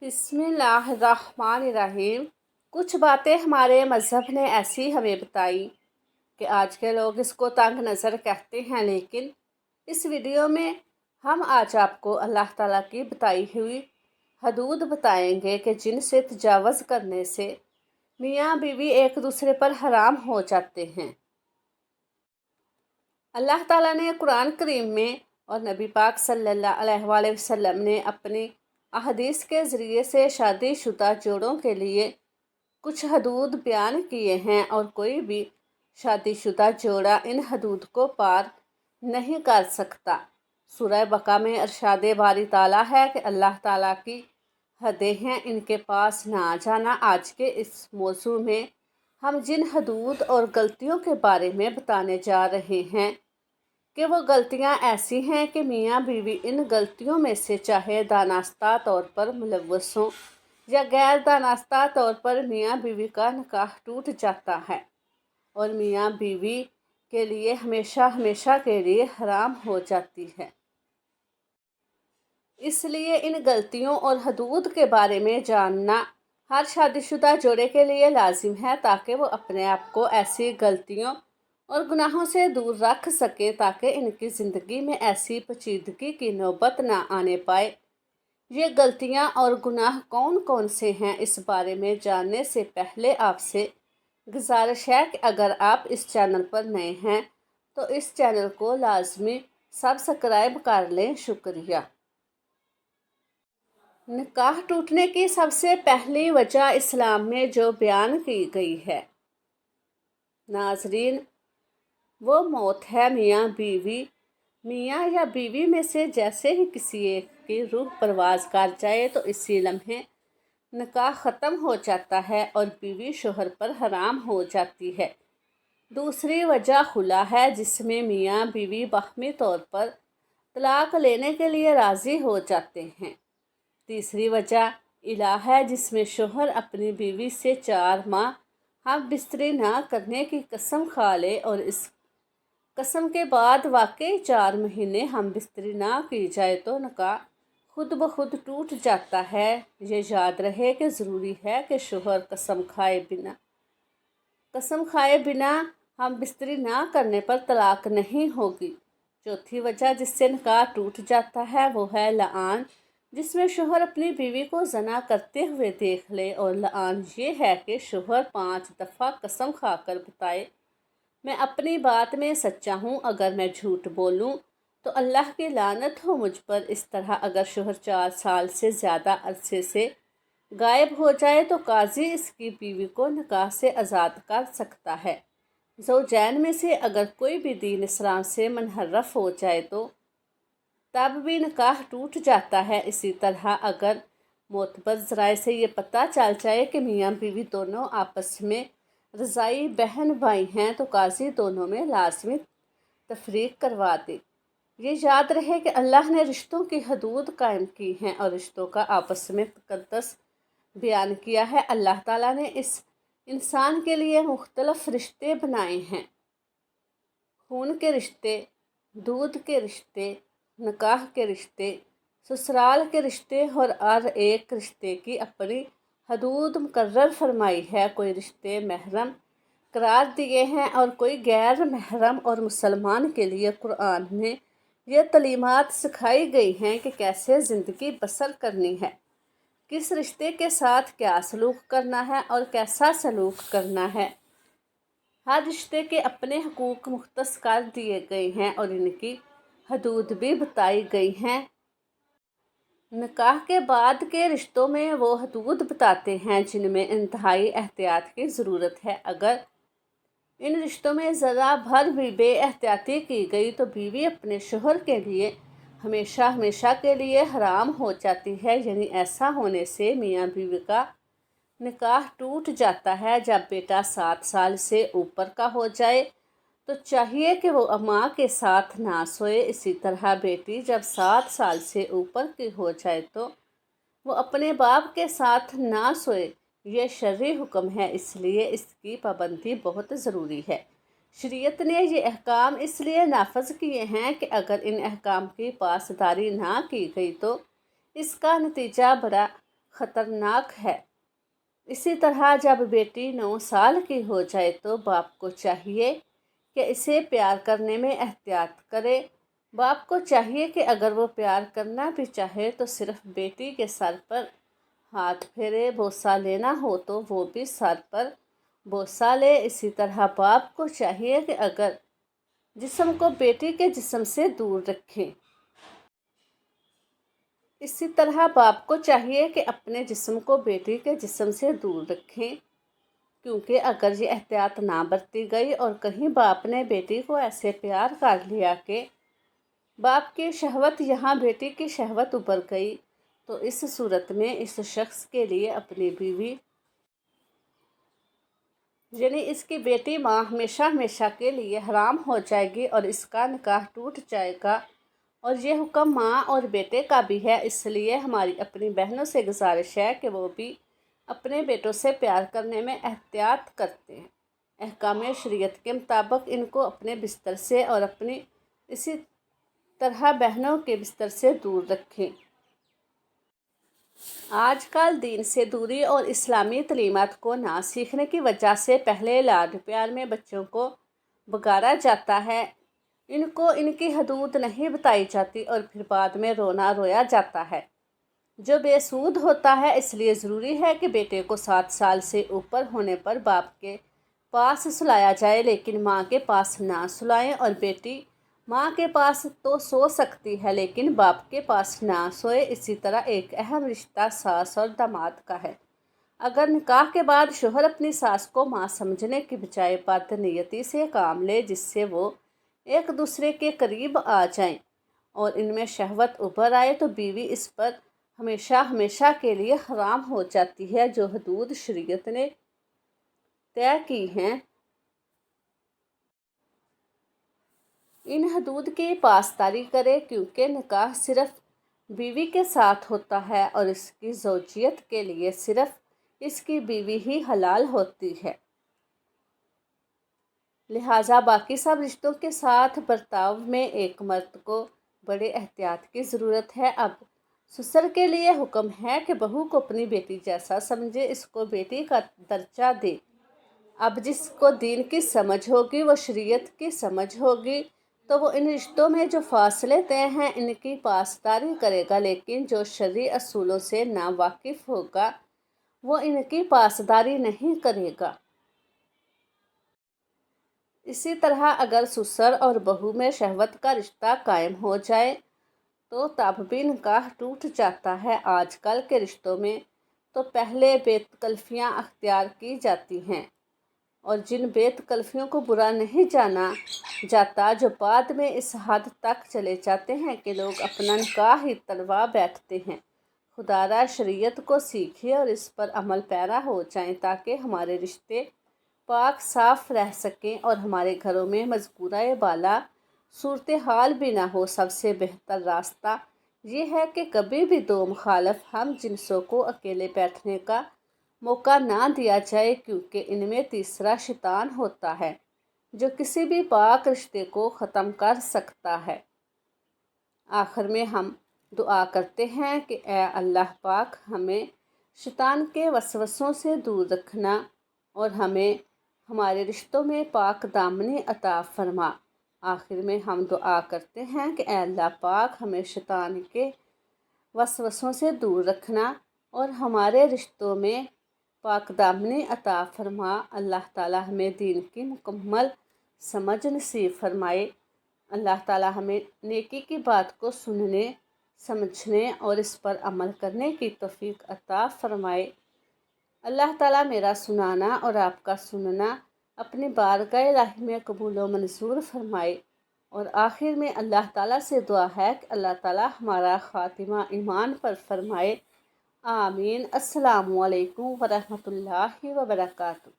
बिस्मिल्लाहिर्रहमानिर्रहीम। कुछ बातें हमारे मज़हब ने ऐसी हमें बताई कि आज के लोग इसको तंग नज़र कहते हैं, लेकिन इस वीडियो में हम आज आपको अल्लाह ताला की बताई हुई हदूद बताएंगे कि जिनसे तजावज़ करने से मियाँ बीवी एक दूसरे पर हराम हो जाते हैं। अल्लाह ताला ने कुरान करीम में और नबी पाक सल्लल्लाहु अलैहि वसल्लम ने अपनी अहदीस के ज़रिए से शादीशुदा जोड़ों के लिए कुछ हदूद बयान किए हैं और कोई भी शादीशुदा जोड़ा इन हदूद को पार नहीं कर सकता। सूरह बका में इरशाद बारी ताला है कि अल्लाह ताला की हदें हैं, इनके पास ना जाना। आज के इस मौजू में हम जिन हदूद और गलतियों के बारे में बताने जा रहे हैं कि वो गलतियां ऐसी हैं कि मियाँ बीवी इन गलतियों में से चाहे दानास्ता तौर पर मुलव्वस हों या गैर दानास्ता तौर पर मियाँ बीवी का निकाह टूट जाता है और मियाँ बीवी के लिए हमेशा हमेशा के लिए हराम हो जाती है। इसलिए इन गलतियों और हदूद के बारे में जानना हर शादीशुदा जोड़े के लिए लाजिम है, ताकि वो अपने आप को ऐसी गलतियों और गुनाहों से दूर रख सकें, ताकि इनकी ज़िंदगी में ऐसी पेचीदगी की नौबत ना आने पाए। ये गलतियां और गुनाह कौन कौन से हैं, इस बारे में जानने से पहले आपसे गुजारिश है कि अगर आप इस चैनल पर नए हैं तो इस चैनल को लाजमी सब्सक्राइब कर लें। शुक्रिया। निकाह टूटने की सबसे पहली वजह इस्लाम में जो बयान की गई है, नाजरीन, वो मौत है। मियाँ या बीवी में से जैसे ही किसी एक की रूह परवाज कर जाए तो इसी लम्हे निकाह ख़त्म हो जाता है और बीवी शोहर पर हराम हो जाती है। दूसरी वजह खुला है, जिसमें मियाँ बीवी बाहमी तौर पर तलाक लेने के लिए राज़ी हो जाते हैं। तीसरी वजह इला है, जिसमें शोहर अपनी बीवी से 4 माह हम बिस्तरी ना करने की कसम खा ले और इस कसम के बाद वाकई 4 महीने हम बिस्तरी ना की जाए तो निकाह खुद ब खुद टूट जाता है। ये याद रहे कि ज़रूरी है कि शोहर कसम खाए बिना हम बिस्तरी ना करने पर तलाक नहीं होगी। चौथी वजह जिससे निकाह टूट जाता है वो है लआन, जिसमें शोहर अपनी बीवी को जना करते हुए देख ले। और लआन ये है कि शोहर 5 दफ़ा कसम खाकर बताए, मैं अपनी बात में सच्चा हूँ, अगर मैं झूठ बोलूँ तो अल्लाह की लानत हो मुझ पर। इस तरह अगर शोहर 4 साल से ज़्यादा अरसे से गायब हो जाए तो काजी इसकी बीवी को निकाह से आज़ाद कर सकता है। ज़ौजैन में से अगर कोई भी दीन इस्लाम से मुनहरफ हो जाए तो तब भी निकाह टूट जाता है। इसी तरह अगर मोतबर ज़राए से ये पता चल जाए कि मियाँ बीवी दोनों आपस में रज़ाई बहन भाई हैं तो काजी दोनों में लाजमी तफरीक करवा दे। ये याद रहे कि अल्लाह ने रिश्तों की हदूद कायम की हैं और रिश्तों का आपस में तकद्दस बयान किया है। अल्लाह ताला ने इस इंसान के लिए मुख्तलिफ रिश्ते बनाए हैं, खून के रिश्ते, दूध के रिश्ते, निकाह के रिश्ते, ससुराल के रिश्ते और हर एक रिश्ते की अपनी हदूद मुकर्रर फरमाई है। कोई रिश्ते महरम करार दिए हैं और कोई गैर महरम, और मुसलमान के लिए कुरान में ये तलीमात सिखाई गई हैं कि कैसे ज़िंदगी बसर करनी है, किस रिश्ते के साथ क्या सलूक करना है और कैसा सलूक करना है। हर रिश्ते के अपने हकूक़ मुख्तस कर दिए गए हैं और इनकी हदूद भी बताई गई हैं। निकाह के बाद के रिश्तों में वो हदूद बताते हैं जिनमें इंतहाई एहतियात की ज़रूरत है। अगर इन रिश्तों में ज़रा भर भी बेएहतियाती की गई तो बीवी अपने शोहर के लिए हमेशा हमेशा के लिए हराम हो जाती है। यानी ऐसा होने से मियाँ बीवी का निकाह टूट जाता है। जब बेटा 7 साल से ऊपर का हो जाए तो चाहिए कि वो माँ के साथ ना सोए। इसी तरह बेटी जब 7 साल से ऊपर की हो जाए तो वो अपने बाप के साथ ना सोए। ये शरई हुक्म है, इसलिए इसकी पाबंदी बहुत ज़रूरी है। शरीयत ने ये अहकाम इसलिए नाफज किए हैं कि अगर इन अहकाम की पासदारी ना की गई तो इसका नतीजा बड़ा खतरनाक है। इसी तरह जब बेटी 9 साल की हो जाए तो बाप को चाहिए कि इसे प्यार करने में एहतियात करे। बाप को चाहिए कि अगर वो प्यार करना भी चाहे तो सिर्फ बेटी के सर पर हाथ फेरे, बोसा लेना हो तो वो भी सर पर बोसा ले। इसी तरह बाप को चाहिए कि अगर जिस्म को बेटी के जिस्म से दूर रखें। इसी तरह बाप को चाहिए कि अपने जिस्म को बेटी के जिस्म से दूर रखें, क्योंकि अगर ये एहतियात ना बरती गई और कहीं बाप ने बेटी को ऐसे प्यार कर लिया कि बाप की शहवत यहाँ बेटी की शहवत उभर गई, तो इस सूरत में इस शख्स के लिए अपनी बीवी यानी इसकी बेटी माँ हमेशा हमेशा के लिए हराम हो जाएगी और इसका निकाह टूट जाएगा। और ये हुक्म माँ और बेटे का भी है, इसलिए हमारी अपनी बहनों से गुजारिश है कि वो भी अपने बेटों से प्यार करने में एहतियात करते हैं। अहकाम शरीयत के मुताबिक इनको अपने बिस्तर से और अपनी इसी तरह बहनों के बिस्तर से दूर रखें। आजकल दीन से दूरी और इस्लामी तलीमात को ना सीखने की वजह से पहले लाड प्यार में बच्चों को बिगाड़ा जाता है, इनको इनकी हदूद नहीं बताई जाती और फिर बाद में रोना रोया जाता है, जो बेसूद होता है। इसलिए ज़रूरी है कि बेटे को 7 साल से ऊपर होने पर बाप के पास सुलाया जाए, लेकिन माँ के पास ना सुलाएं। और बेटी माँ के पास तो सो सकती है लेकिन बाप के पास ना सोए। इसी तरह एक अहम रिश्ता सास और दामाद का है। अगर निकाह के बाद शोहर अपनी सास को माँ समझने की बजाय बदनीयती से काम ले, जिससे वो एक दूसरे के करीब आ जाएं और इनमें शहवत उभर आए, तो बीवी इस पर हमेशा हमेशा के लिए हराम हो जाती है। जो हदूद शरीयत ने तय की हैं, इन हदूद की पासदारी करे, क्योंकि निकाह सिर्फ बीवी के साथ होता है और इसकी ज़ौजियत के लिए सिर्फ इसकी बीवी ही हलाल होती है। लिहाजा बाकी सब रिश्तों के साथ बर्ताव में एक मर्द को बड़े एहतियात की ज़रूरत है। अब ससुर के लिए हुक्म है कि बहू को अपनी बेटी जैसा समझे, इसको बेटी का दर्जा दे। अब जिसको दीन की समझ होगी, वो शरीयत की समझ होगी, तो वो इन रिश्तों में जो फासले तय हैं इनकी पासदारी करेगा। लेकिन जो शरई असूलों से नावाकिफ़ होगा वो इनकी पासदारी नहीं करेगा। इसी तरह अगर ससुर और बहू में शहवत का रिश्ता कायम हो जाए तो तब भी निकाह टूट जाता है। आजकल के रिश्तों में तो पहले बेतकल्फियाँ अख्तियार की जाती हैं और जिन बेतकल्फियों को बुरा नहीं जाना जाता, जो बाद में इस हद तक चले जाते हैं कि लोग अपना निकाह ही तलवा बैठते हैं। खुदारा शरीयत को सीखिए और इस पर अमल पैरा हो जाएं, ताकि हमारे रिश्ते पाक साफ रह सकें और हमारे घरों में मज़कूरा बाला सूरत हाल भी ना हो। सबसे बेहतर रास्ता ये है कि कभी भी दो मुखालफ हम जिन्सों को अकेले बैठने का मौका ना दिया जाए, क्योंकि इनमें तीसरा शैतान होता है जो किसी भी पाक रिश्ते को ख़त्म कर सकता है। आखिर में हम दुआ करते हैं कि ए अल्लाह पाक हमें शैतान के वसवसों से दूर रखना और हमें हमारे रिश्तों में पाक दामनी अता फरमा। आखिर में हम दुआ करते हैं कि ए अल्लाह पाक हमें शैतान के वसवसों से दूर रखना और हमारे रिश्तों में पाक दामनी अता फरमा। अल्लाह ताला हमें दीन की मुकम्मल समझ नसीब फरमाए। अल्लाह ताला हमें नेकी की बात को सुनने, समझने और इस पर अमल करने की तौफीक अता फरमाए। अल्लाह ताला मेरा सुनाना और आपका सुनना अपनी बारगाह इलाही में कबूल व मंजूर फरमाए। और आखिर में अल्लाह ताला से दुआ है कि अल्लाह ताला हमारा ख़ातिमा ईमान पर फरमाए। आमीन। अस्सलामु अलैकुम व रहमतुल्लाहि व बरकातुहू।